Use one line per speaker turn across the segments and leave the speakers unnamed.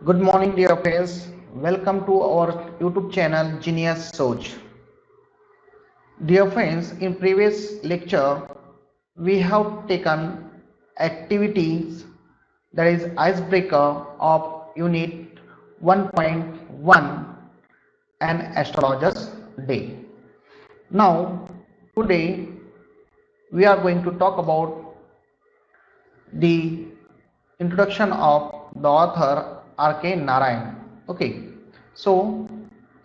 Good morning, dear friends. Welcome to our YouTube channel Genius Soch. Dear friends, in previous lecture, we have taken activities that is icebreaker of unit 1.1 and astrologers day. Now, today we are going to talk about the introduction of the author R.K. Narayan. Okay, so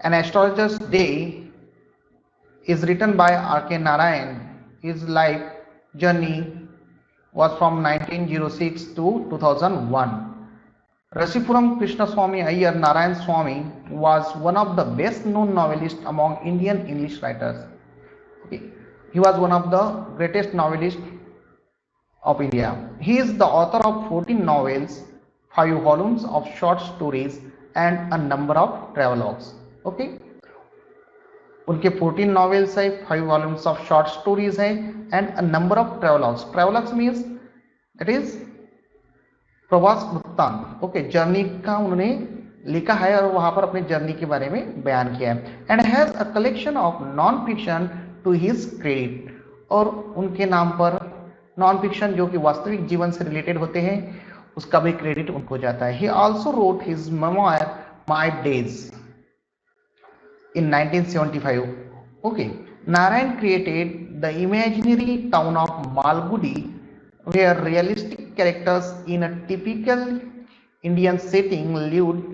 an astrologer's day is written by R.K. Narayan. His life journey was from 1906 to 2001. Rasipuram Krishnaswamy Iyer Narayan Swamy was one of the best known novelists among Indian English writers. Okay. He was one of the greatest novelists of India. He is the author of 14 novels, 5 volumes of short stories, and a number of travelogues. Okay. उनके 14 novels है, 5 volumes of short stories है, and a number of travelogues. Travelogues means that is प्रवास वृत्तांत. Okay, journey का उन्होंने लिखा है और वहां पर अपने जर्नी के बारे में बयान किया है. And has a collection of non fiction to his credit. और उनके नाम पर नॉन फिक्शन जो कि वास्तविक जीवन से रिलेटेड होते हैं उसका भी क्रेडिट उनको जाता है. ही also road his memoir my days in 1975. Okay, Narayan created the imaginary town of Malgudi, where realistic characters in a typical Indian setting lived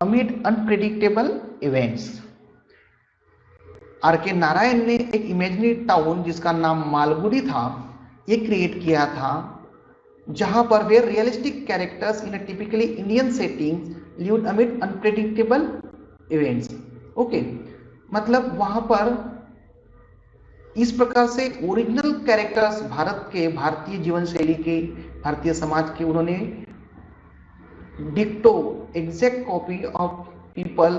amid unpredictable events. R K Narayan ने एक imaginary town जिसका नाम मालगुडी था ये create किया था, जहां पर वे realistic characters in a typically Indian setting lived amid unpredictable events. Okay, मतलब वहां पर इस प्रकार से ओरिजिनल कैरेक्टर्स भारत के, भारतीय जीवन शैली के, भारतीय समाज के उन्होंने डिक्टो एग्जैक्ट कॉपी ऑफ पीपल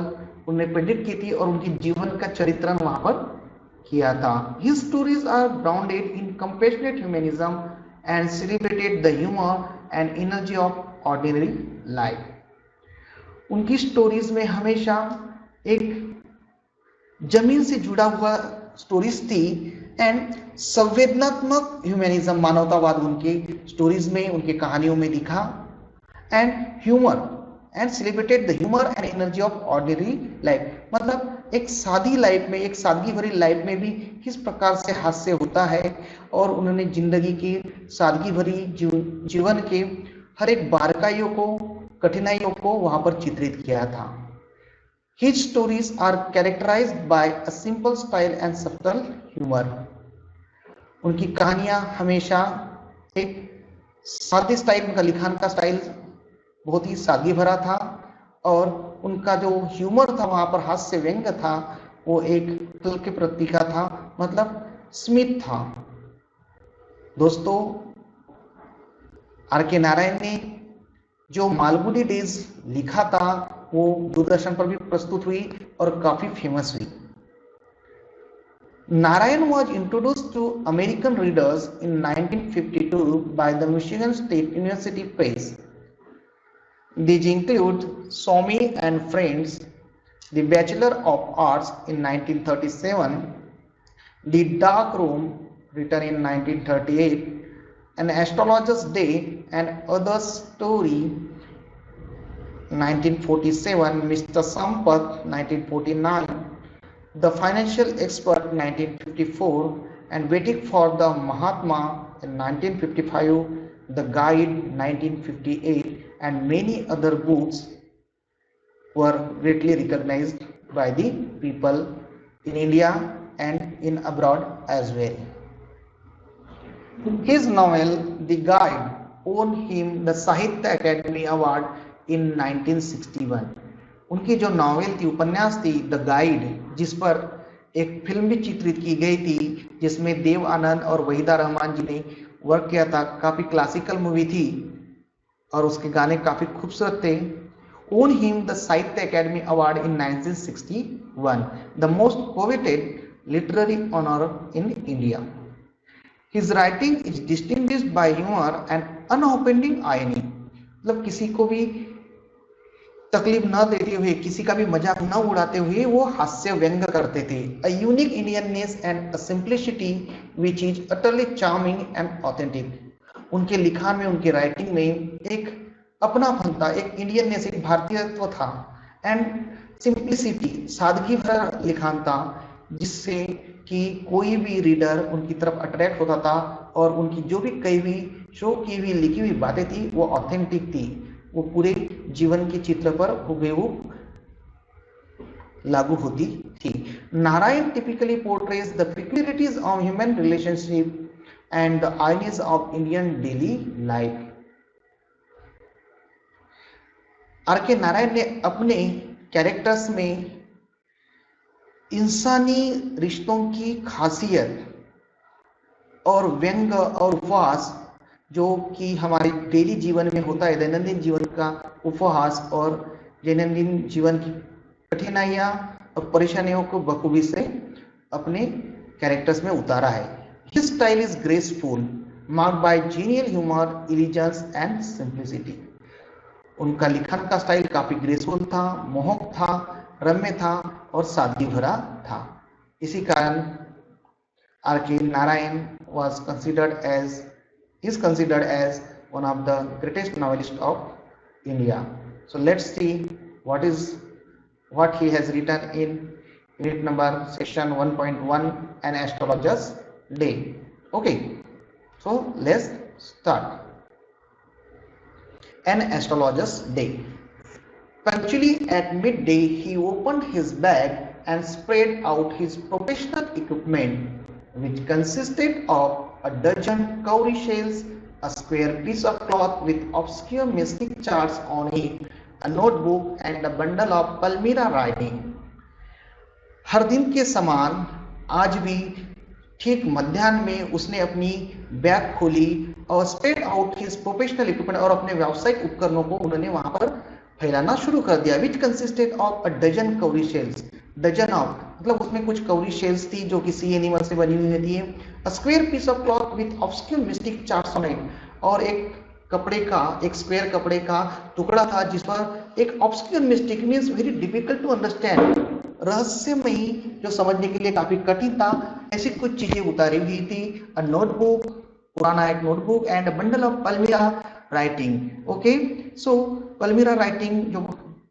उन्होंने प्रेडिक्ट की थी और उनकी जीवन का चरित्रण वहां पर किया था. His stories are grounded in compassionate humanism and celebrated the humour and energy of ordinary life. उनकी स्टोरीज में हमेशा एक जमीन से जुड़ा हुआ स्टोरीज थी एंड संवेदनात्मक ह्यूमनिज्म, मानवतावाद उनके स्टोरीज में, उनके कहानियों में दिखा. And humour and celebrated the humour and energy of ordinary life. मतलब एक सादी लाइफ में, एक सादगी भरी लाइफ में भी किस प्रकार से हास्य होता है और उन्होंने जिंदगी की सादगी भरी जीवन के हर एक बारकाइयों को, कठिनाइयों को वहां पर चित्रित किया था. His stories are characterized by a simple style and subtle humor. उनकी कहानियां हमेशा एक सादे स्टाइल, उनका लिखान का स्टाइल बहुत ही सादगी भरा था और उनका जो ह्यूमर था, वहां पर हास्य व्यंग्य था, वो एक तल के प्रति का था, मतलब स्मित था. दोस्तों, आर के नारायण ने जो मालगुडी डेज लिखा था वो दूरदर्शन पर भी प्रस्तुत हुई और काफी फेमस हुई. Narayan was introduced to American readers in 1952 by the Michigan State University Press. These include Swamy and Friends, The Bachelor of Arts in 1937, The Dark Room written in 1938, An Astrologer's Day and Other Story 1947, Mr. Sampath 1949, The Financial Expert 1954, and Waiting for the Mahatma in 1955, The Guide 1958, and many other books were greatly recognized by the people in India and in abroad as well. His novel The Guide won him the Sahitya Academy Award in 1961. उनकी जो novel थी, उपन्यास थी the guide, जिस पर एक film भी चित्रित की गई थी जिसमें देव आनंद और वहीदा रहमान जी ने वर्क किया था. काफी क्लासिकल मूवी थी और उसके गाने काफी खूबसूरत थे. Won him the Sahitya Academy Award in 1961, the most coveted literary honor in India. His writing is distinguished by humor and unoffending irony. मतलब किसी को भी तकलीफ न देते हुए, किसी का भी मजाक न उड़ाते हुए वो हास्य व्यंग करते थे। A unique Indianness and a simplicity which is utterly charming and authentic. उनके लिखान में, उनके राइटिंग में एक अपनापन था, एक इंडियननेस, एक भारतीयत्व था, एंड सिंप्लिसिटी, सादगी भरा लिखान था, जिससे कि कोई भी रीडर उनकी तरफ अट्रैक्ट होता था, और उनकी जो भी कई भी शो की हुई लिखी हुई बातें थी वो ऑथेंटिक थी, वो पूरे जीवन के चित्र पर हुबेहूब लागू होती थी। Narayan typically portrays the peculiarities of human relationship and the ironies of Indian daily life। R K Narayan ने अपने कैरेक्टर्स में इंसानी रिश्तों की खासियत और व्यंग और उपहास, जो कि हमारे डेली जीवन में होता है, दैनंदिन जीवन का उपहास और दैनंदिन जीवन की कठिनाइयाँ और परेशानियों को बखूबी से अपने कैरेक्टर्स में उतारा है। His style is graceful, marked by genial humour, elegance and simplicity. उनका लिखन का स्टाइल काफी ग्रेसफुल था, मोहक था, रम्य था और सादगी भरा था। इसी कारण are K Narayan was considered as is considered as one of the greatest novelists of India. So let's see what he has written in unit number section 1.1, an astrologer's day. Okay, so let's start. An astrologer's day. Punctually at midday, he opened his bag and spread out his professional equipment, which consisted of a dozen cowrie shells, a square piece of cloth with obscure mystic charts on it, a notebook, and a bundle of Palmyra writing. हर दिन के समान आज भी ठीक मध्याह्न में उसने अपनी बैग खोली और spread out his professional equipment, और अपने व्यावसायिक उपकरणों को उन्होंने वहां पर फैलाना शुरू कर दिया। Which consisted of a dozen cowrie shells, dozen of मतलब उसमें कुछ कवरी शेल्स थी जो किसी एनिमल से बनी हुई होती है। A square piece of cloth with obscure mystic charts on it, और एक कपड़े का, एक स्क्वायर कपड़े का टुकड़ा था जिस पर एक obscure mystic means very difficult to understand, रहस्यमयी, जो समझने के लिए काफी कठिन था, ऐसी कुछ चीजें उतारी हुई थी। अ नोटबुक, पुराना एक notebook, and a bundle of palmyra writing. Okay, so palmyra writing जो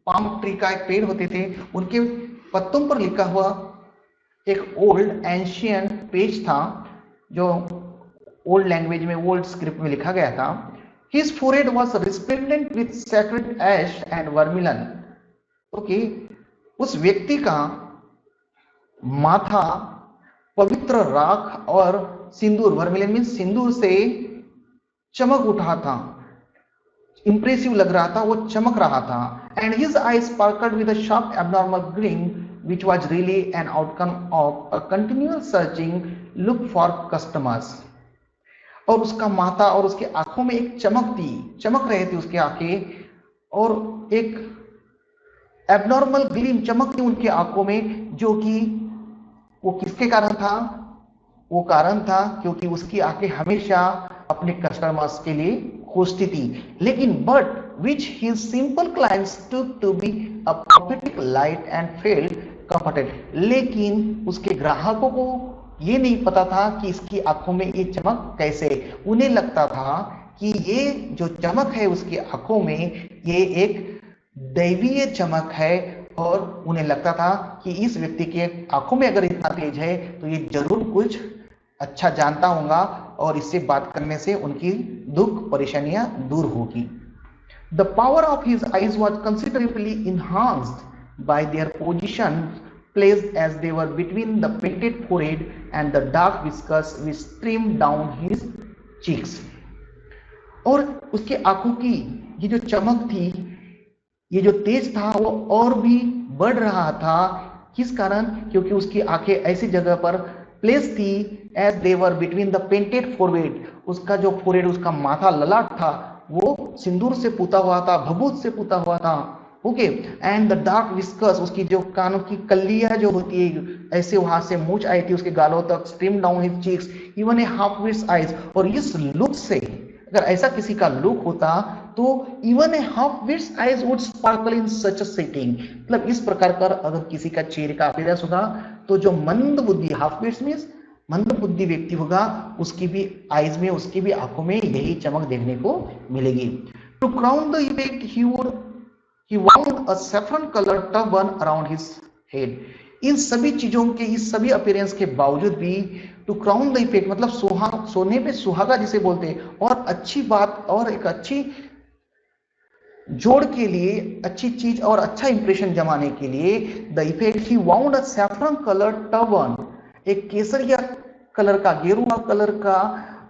पाम ट्री का एक पेड़ होते थे, उनके पत्तों पर लिखा हुआ एक ओल्ड एंशियंट पेज था, जो ओल्ड लैंग्वेज में, ओल्ड स्क्रिप्ट में लिखा गया था। His forehead was resplendent with sacred ash and vermilion. Okay, उस व्यक्ति का माथा पवित्र राख और सिंदूर, वर्मिलियन मीन सिंदूर से चमक उठा था, इंप्रेसिव लग रहा था, वो चमक रहा था। And his eyes sparkled with a sharp abnormal gleam which was really an outcome of a continual searching look for customers. और उसका माथा और उसकी आंखों में एक चमक थी, चमक रहे थे उसकी आंखें, और एक एबनॉर्मल ग्लीम, चमक थी उनकी आंखों में, जो कि वो किसके कारण था? वो कारण था क्योंकि उसकी आंखें हमेशा अपने कस्टमर्स के लिए खोजती थी। लेकिन but which his simple clients took to be a prophetic light and felt comforted. लेकिन उसके ग्राहकों को ये नहीं पता था कि इसकी आंखों में ये चमक कैसे, उन्हें लगता था कि ये जो चमक है उसकी आंखों में, ये एक दैवीय चमक है, और उन्हें लगता था कि इस व्यक्ति के आंखों में अगर इतना तेज है तो ये जरूर कुछ अच्छा जानता होगा, और इससे बात करने से उनकी दुख परेशानियां दूर होगी। The power of his eyes was considerably enhanced by their position placed as they were between the painted forehead and the dark whiskers which streamed down his cheeks. और उसके आंखों की ये जो चमक थी, ये जो तेज था, वो और भी बढ़ रहा था। किस कारण? क्योंकि उसकी आंखें ऐसी जगह पर प्लेस थी as they were between the painted forehead, उसका जो फोरहेड, उसका माथा, ललाट था, वो सिंदूर से पुता हुआ था, भभूत से पुता हुआ था। Okay, and the dark whiskers, उसकी जो कानों की कलियां जो होती है, ऐसे वहां से मूंछ आई थी उसके गालों तक, stream down his cheeks, even a half wit's eyes. और इस लुक से अगर ऐसा किसी का लुक होता तो even a half wit's eyes would sparkle in such a setting, मतलब इस प्रकार का अगर किसी का चेहरे का अपीयरेंस होगा तो जो मंद बुद्धि, हाफ विट्स मींस मंद बुद्धि व्यक्ति होगा, उसकी भी आईज में, उसकी भी आंखों में यही चमक देखने को मिलेगी। To crown the effect he wound a saffron colored turban around his head। इन सभी चीजों के, इस सभी अपीयरेंस के बावजूद भी, टू क्राउन द इफेक्ट मतलब सोने पे सुहागा जिसे बोलते हैं, और अच्छी बात और एक अच्छी जोड़ के लिए, अच्छी चीज और अच्छा इंप्रेशन जमाने के लिए, the effect he wound a saffron colour turban, एक केसरिया कलर का, गेरुआ कलर का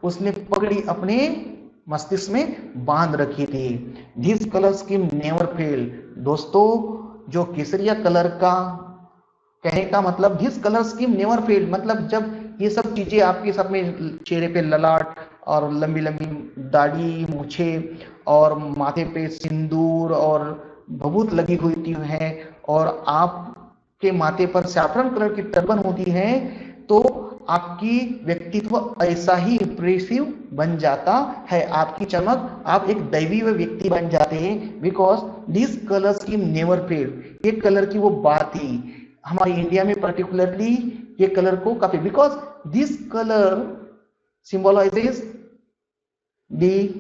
उसने पगड़ी अपने मस्तिष्क में बांध रखी थी। This colour scheme never fail. दोस्तों, जो केसरिया कलर का, कहने का मतलब this colour scheme never fail, मतलब जब ये सब चीजें आपके सब में चेहरे पे ललाट और लंबी लंबी दाढ़ी, मूछे और माथे पे सिंदूर और भभूत लगी हुई है और आपके माथे पर सैफरन कलर की टर्बन होती है, तो आपकी व्यक्तित्व ऐसा ही इंप्रेसिव बन जाता है, आपकी चमक, आप एक दैवीय व्यक्ति बन जाते हैं। Because this colour scheme never fail, ये कलर की वो बात ही हमारे इंडिया में पर्टिकुलरली ये कलर को काफी, because this colour symbolizes the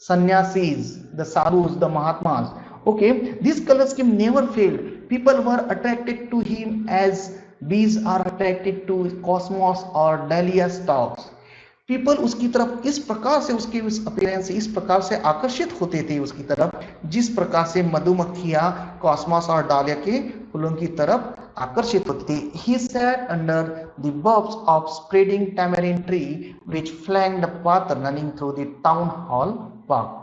sannyasis, the sadhus, the mahatmas. Okay, this color scheme never failed. People were attracted to him as bees are attracted to cosmos or dahlia stalks. People उसकी तरफ इस प्रकार से, उसके उस appearance से इस प्रकार से आकर्षित होते थे उसकी तरफ, जिस प्रकार से मधुमक्खियां कॉस्मोस और डालिया के फूलों की तरफ आकर्षित होती थी। He sat under the boughs of spreading tamarind tree which flanked the path running through the town hall park।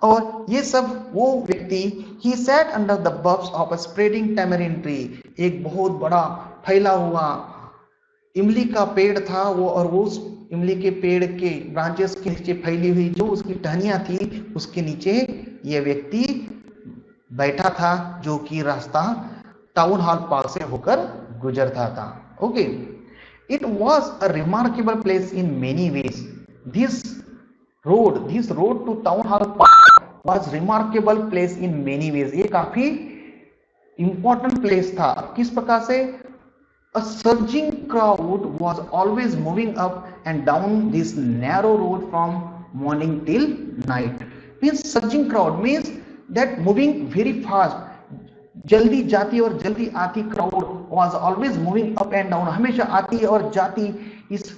और ये सब वो व्यक्ति, he sat under the boughs of a spreading tamarind tree, एक बहुत बड़ा फैला हुआ इमली का पेड़ था वो, और वो उस इमली के पेड़ के ब्रांचेस के नीचे फैली हुई जो उसकी टहनियां थी, उसके नीचे ये व्यक्ति बैठा था, जो कि रास्ता टाउन हॉल पार्क से होकर गुजरता था। Okay, it was a remarkable place in many ways. This road to town hall park was remarkable place in many ways. ये काफी इंपॉर्टेंट प्लेस था। किस प्रकार से? A surging crowd was always moving up and down this narrow road from morning till night। Means surging crowd means that moving very fast, जल्दी जाती और जल्दी आती crowd was always moving up and down, हमेशा आती और जाती इस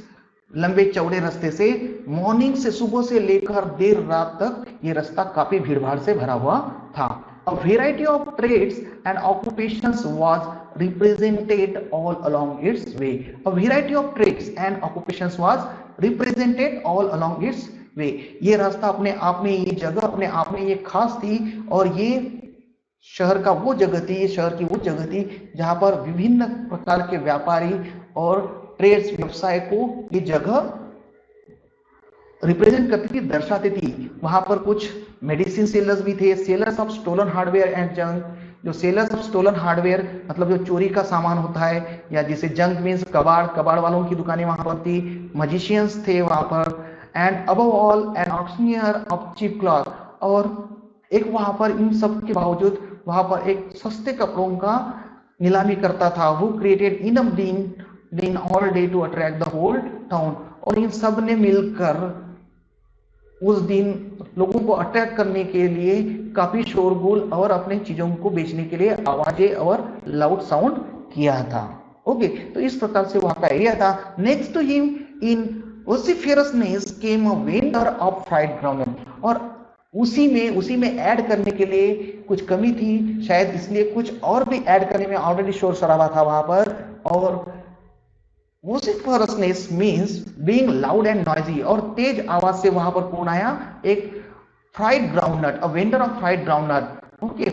लंबे चौड़े रास्ते से। मॉर्निंग से, सुबह से लेकर देर रात तक ये रास्ता काफी भीड़भाड़ से भरा हुआ था। A variety of trades and occupations was represented all along its way। A variety of trades and occupations was represented all along its way। ये रास्ता अपने आप में, ये जगह अपने आप में ये खास थी, और ये शहर का वो जगह थी, ये शहर की वो जगह थी जहां पर विभिन्न प्रकार के व्यापारी और ट्रेड्स, व्यवसाय को ये जगह रिप्रेजेंट करती थी, दर्शाती थी। वहां पर कुछ मेडिसिन सेलर्स भी थे, sellers of stolen hardware and junk. जो सेलर्स ऑफ स्टोलन हार्डवेयर मतलब जो चोरी का सामान होता है, या जिसे जंक मीन्स कबाड़ वालों की दुकानें वहां पर थी। मजिशियंस थे वहां पर, and above all an auctioneer of cheap cloth. और एक वहां पर इन सब के बावजूद वहां पर एक सस्ते कपड़ों का नीलामी करता था। Who created enough din all day to attract the whole town. और इन सब ने मिलकर उस दिन लोगों को अट्रैक्ट करने के लिए काफी शोरगुल और अपने चीजों को बेचने के लिए आवाजें और लाउड साउंड किया था। ओके, तो इस प्रकार से वहां का एरिया था। Next to him in vociferousness came a vendor of fried ground. और उसी में ऐड करने के लिए कुछ कमी थी, शायद इसलिए कुछ और भी ऐड करने में ऑलरेडी शोर शराबा था वहां पर। और vociferousness means being loud and noisy, और तेज आवाज से वहां पर कौन आया? एक fried groundnut, a vendor of fried groundnut. Okay,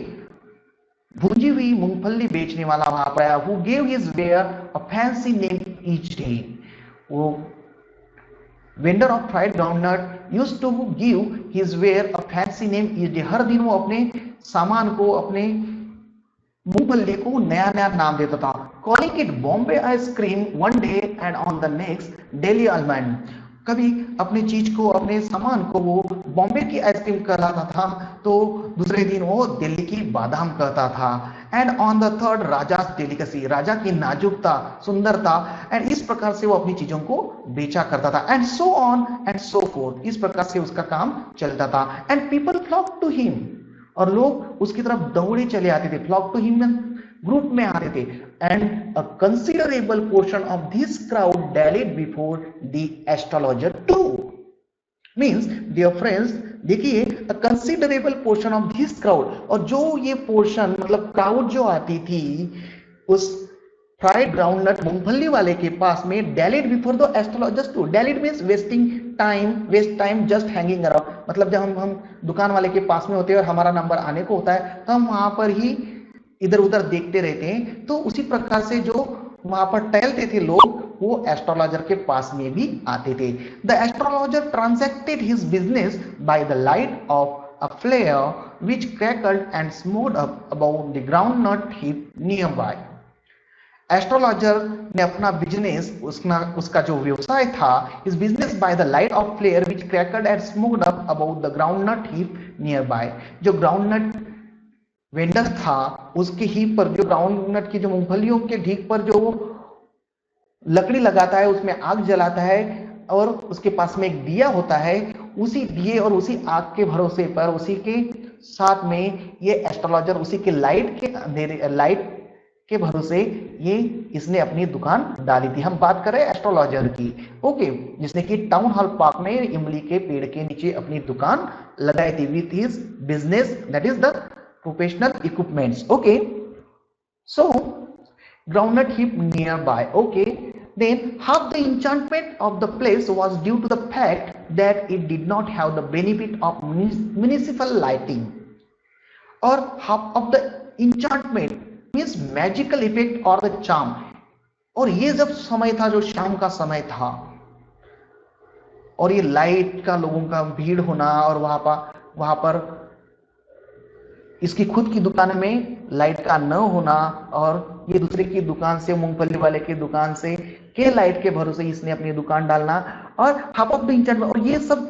भुंजी हुई मूंगफली बेचने वाला वहां पर आया। Who gave his ware a fancy name each day. वो vendor of fried groundnut used to give his ware a fancy name each day. हर दिन वो अपने सामान को, अपने मूंगफली को नया नया नाम देता था। Calling it Bombay ice cream one day and on the next daily almond. कभी अपने चीज को, अपने सामान को वो बॉम्बे की आइसक्रीम कहलाता था, तो दूसरे दिन वो दिल्ली की बादाम कहता था। And on the third Raja's delicacy, राजा की नाजुकता, सुंदरता, एंड इस प्रकार से वो अपनी चीजों को बेचा करता था। And so on and so forth, इस प्रकार से उसका काम चलता था। And people flock to him, और लोग उसकी तरफ दौड़े चले आते थे। फ्लॉक टू हिम ग्रुप में आते थे। And a considerable portion of this crowd dallied before the astrologer too. Means dear friends, देखिए, a considerable portion of this crowd, और जो ये पोर्शन मतलब क्राउड जो आती थी उस फ्राइड ग्राउंडनट मूंगफली वाले के पास में, dallied before the astrologers too. Dallied means wasting time, waste time just hanging around, मतलब जब हम दुकान वाले के पास में होते हैं और हमारा नंबर आने को होता है तो हम वहां पर ही इधर उधर देखते रहते हैं। तो उसी प्रकार से जो वहां पर टहलते थे लोग, वो एस्ट्रोलॉजर के पास में भी आते थे। The astrologer transacted his business by the light of a flare which crackled and smote up above the groundnut heap nearby. Astrologer ने अपना बिजनेस, उसका जो व्यवसाय था, इस business by the light of flare which cracked and smoked up about the groundnut heap nearby. जो groundnut vendor था उसके हीप पर, जो ग्राउंडनट की जो मूंगफलियों के ढीक पर जो लकड़ी लगाता है, उसमें आग जलाता है, और उसके पास में एक दिया होता है, उसी दिए और उसी आग के भरोसे पर, उसी के साथ में ये एस्ट्रोलॉजर उसी के लाइट के भरोसे ये इसने अपनी दुकान डाली थी। हम बात करें एस्ट्रोलॉजर की, ओके, जिसने कि टाउन हॉल पार्क में इमली के पेड़ के नीचे अपनी दुकान लगाई थी with his business, that is the professional equipments. Okay, so groundnut heap nearby. Okay, then half the enchantment of the place was due to the fact that it did not have the benefit of municipal lighting. और half of the enchantment means magical effect or the charm. और ये जब समय था, जो शाम का समय था, और ये लाइट का लोगों का भीड़ होना, और वहां पर इसकी खुद की दुकान में लाइट का न होना, और ये दूसरे की दुकान से, मूंगफली वाले की दुकान से के लाइट के भरोसे इसने अपनी दुकान डालना, और हाफ ऑफ द इंचमेंट, और ये सब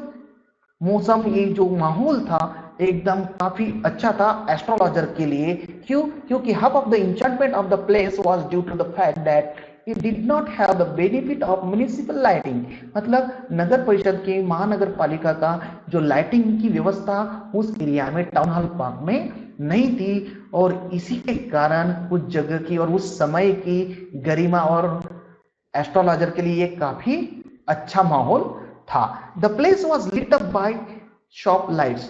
मौसम, ये जो माहौल था एकदम काफी अच्छा था एस्ट्रोलॉजर के लिए। क्यों? क्योंकि half of the enchantment of the place was due to the fact that it did not have the benefit of municipal lighting. मतलब नगर परिषद की, महानगर पालिका का जो लाइटिंग की व्यवस्था उस एरिया में, टाउन हॉल पार्क में नहीं थी, और इसी के कारण उस जगह की और उस समय की गरिमा और एस्ट्रोलॉजर के लिए काफी अच्छा माहौल था। The place was lit up by shop lights,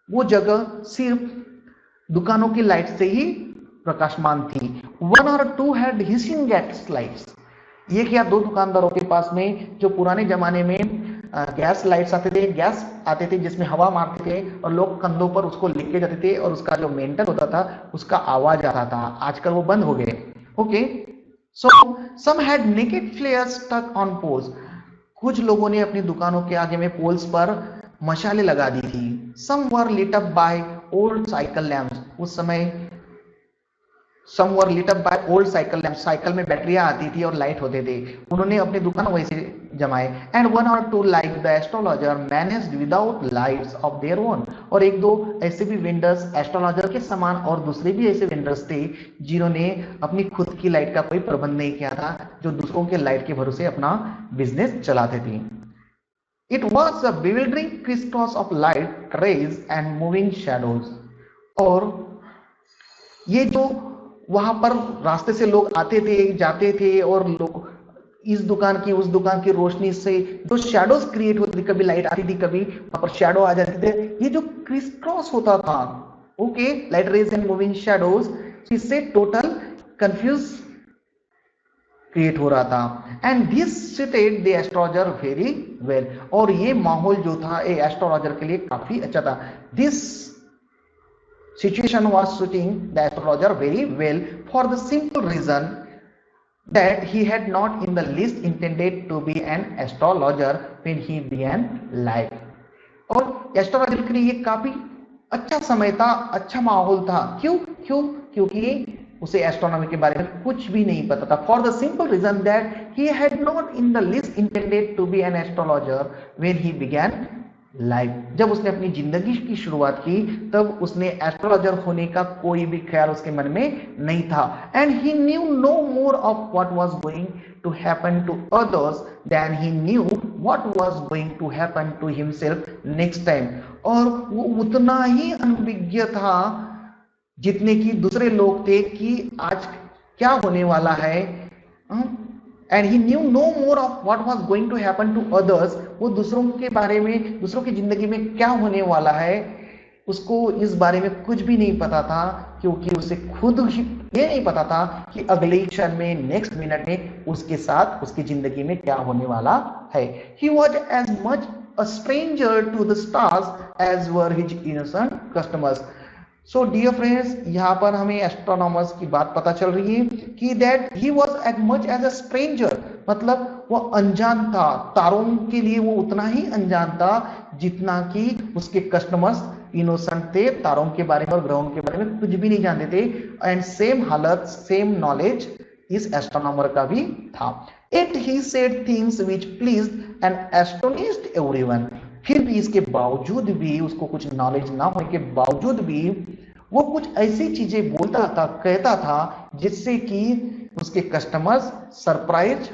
वो जगह सिर्फ दुकानों की लाइट से ही प्रकाशमान थी। वन और two had hissing gas lights, ये क्या, दो दुकानदारों के पास में जो पुराने जमाने में गैस लाइट्स आते थे, गैस आते थे जिसमें हवा मारते थे और लोग कंधों पर उसको लेके जाते थे, और उसका जो मेंटल होता था उसका आवाज आता था। आजकल वो बंद हो गए। Okay, so some had naked flares stuck on poles, कुछ लोगों ने अपनी दुकानों के आगे में पोल्स पर मशाले लगा दी थी। Some were lit up by old cycle lamps, उस समय some were lit up by old cycle lamp, cycle में बैटरियां आती थी और लाइट होते थे, उन्होंने अपनी दुकान वैसे जमाए। एंड वन और two like the astrologer managed without lights of their own, और एक दो ऐसे भी वेंडर्स एस्ट्रोलॉजर के समान और दूसरे भी ऐसे वेंडर्स थे जिन्होंने अपनी खुद की लाइट का कोई प्रबंध नहीं किया था, जो दूसरों के लाइट के भरोसे अपना बिजनेस चलाते थे। It was a bewildering crisscross of light rays and moving shadows, और ये जो वहां पर रास्ते से लोग आते थे, जाते थे, और लोग इस दुकान की उस दुकान की रोशनी से जो शैडोज क्रिएट होती थी, कभी लाइट आती थी, कभी वहां पर शैडो आ जाते थे, ये जो क्रिस क्रॉस होता था, okay, light rays and moving shadows, इससे टोटल कंफ्यूज क्रिएट हो रहा था। And this suited the astrologer very well, और ये माहौल जो था ये एस्ट्रोलॉजर के लिए काफी अच्छा था। This situation was suiting the astrologer very well for the simple reason that he had not in the least intended to be an astrologer when he began life. और एस्ट्रोलॉजर के लिए ये काफी अच्छा समय था, अच्छा माहौल था। क्यों? क्योंकि उसे एस्ट्रोनॉमी के बारे में कुछ भी नहीं पता था, for the simple reason that he had not in the list intended to be an astrologer when he began life. जब उसने अपनी जिंदगी की शुरुआत की तब उसने एस्ट्रोलॉजर होने का कोई भी ख्याल उसके मन में नहीं था। And he knew no more of what was going to happen to others than he knew what was going to happen to himself next time. और वो उतना ही अनभिज्ञ था जितने की दूसरे लोग थे कि आज क्या होने वाला है। And he knew no more of what was going to happen to others. वो दूसरों के बारे में, दूसरों की जिंदगी में क्या होने वाला है, उसको इस बारे में कुछ भी नहीं पता था, क्योंकि उसे खुद ही ये नहीं पता था कि अगले क्षण में, नेक्स्ट मिनट में उसके साथ उसकी जिंदगी में क्या होने वाला है। He was as much a stranger to the stars as were his innocent customers. So dear friends, यहाँ पर हमें एस्ट्रोनॉमर्स की बात पता चल रही है कि that he was as much as a stranger, मतलब वो अनजान था, तारों के लिए वो उतना ही अनजान था जितना कि उसके कस्टमर्स इनोसेंट थे, तारों के बारे में और ग्रहों के बारे में कुछ भी नहीं जानते थे। एंड सेम हालत, सेम नॉलेज इस एस्ट्रोनॉमर का भी था। It he said things which pleased and astonished everyone. फिर भी इसके बावजूद भी, उसको कुछ नॉलेज ना होने के बावजूद भी वो कुछ ऐसी चीजें बोलता था, कहता था जिससे कि उसके कस्टमर्स सरप्राइज,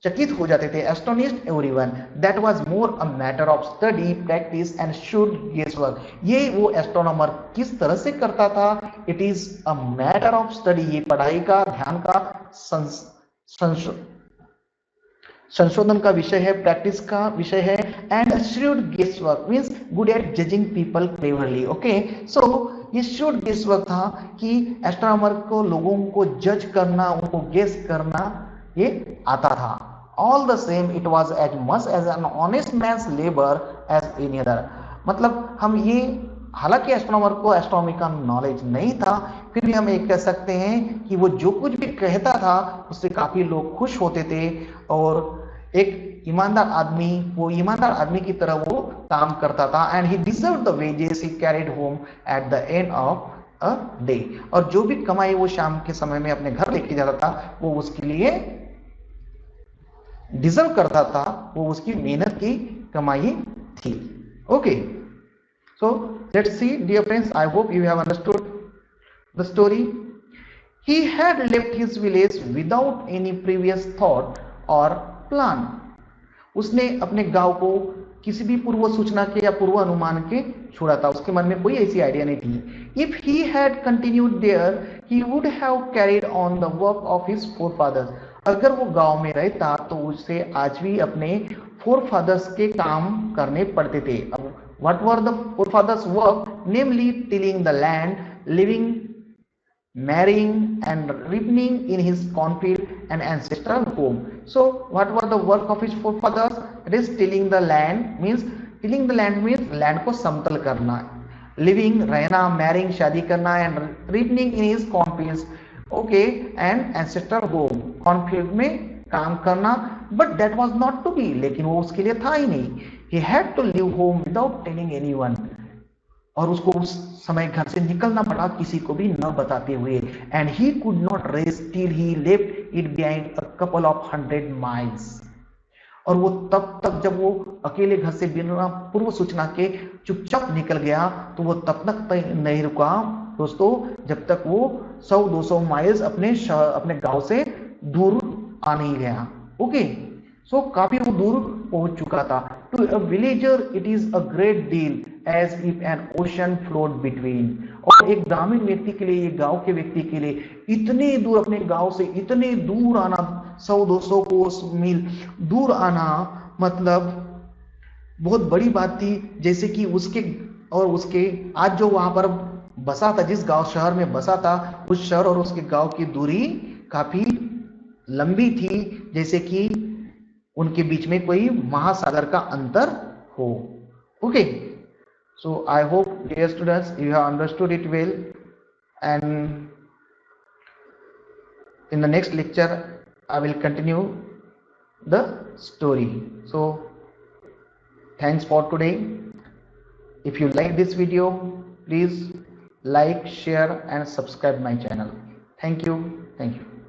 चकित हो जाते थे। Astonished everyone that was more a matter of study, practice and shrewd guesswork. ये वो एस्ट्रोनॉमर किस तरह से करता था? It is a matter of study, ये पढ़ाई का, ध्यान का, संशोधन का विषय है, प्रैक्टिस का विषय है। And shrewd guess work means good at judging people cleverly. Okay, so ये श्रूड गेस वर्क था कि एस्ट्रोनॉमर को लोगों को जज करना, उनको गेस करना ये आता था। All the same it was as much as an honest man's labour as any other. मतलब हम ये, हालांकि एस्ट्रोनॉमर को एस्ट्रोनॉमी का नॉलेज नहीं था, फिर भी हम ये कह सकते हैं कि वो जो कुछ भी कहता था उससे काफी लोग खुश होते थे और एक ईमानदार आदमी, वो ईमानदार आदमी की तरह वो काम करता था। And he deserve the wages he carried home at the end of a day. और जो भी कमाई वो शाम के समय में अपने घर लेके जाता था वो उसके लिए डिजर्व करता था, वो उसकी मेहनत की कमाई थी। Okay, so let's see, dear friends, I hope you have understood the story. He had left his village without any previous thought or plan. उसने अपने गांव को किसी भी पूर्व सूचना के या पूर्व अनुमान के छोड़ा था, उसके मन में कोई ऐसी आइडिया नहीं थी। If he had continued there, he would have carried on the work of his forefathers. अगर वो गांव में रहता तो उसे आज भी अपने फोरफादर्स के काम करने पड़ते थे। अब what were the forefathers work? Namely tilling the land, living, marrying and reaping in his cornfield and ancestral home. So what were the work of his forefathers? It is tilling the land means, tilling the land means land को समतल करना, living रहना, marrying शादी करना and reaping in his cornfields, okay, and ancestral home, cornfield में काम करना। But that was not to be, लेकिन वो उसके लिए था ही नहीं। He had to leave home without telling anyone. और उसको उस समय घर से निकलना पड़ा किसी को भी न बताते हुए। And he could not rest till he left it behind a couple of 100 miles. और वो तब तक, जब वो अकेले घर से बिना पूर्व सूचना के चुपचाप निकल गया, तो वो तब तक नहीं रुका दोस्तों जब तक वो 100-200 माइल्स अपने गांव से दूर आ नहीं गया। ओके, सो काफी वो दूर पहुंच चुका था। To a villager it is a great deal as if an ocean float between. और एक ग्रामीण व्यक्ति के लिए, एक गांव के व्यक्ति के लिए इतने दूर, अपने गांव से इतने दूर आना, 100-200 कोस मील दूर आना, मतलब बहुत बड़ी बात थी। जैसे कि उसके और उसके आज जो वहां पर बसा था, जिस गांव शहर में बसा था, उस शहर और उसके गांव की दूरी काफी लंबी थी, जैसे कि उनके बीच में कोई महासागर का अंतर हो। Okay, so I hope dear students you have understood it well, and in the next lecture I will continue the story. So thanks for today. If you like this video, please like, share and subscribe my channel. Thank you. Thank you.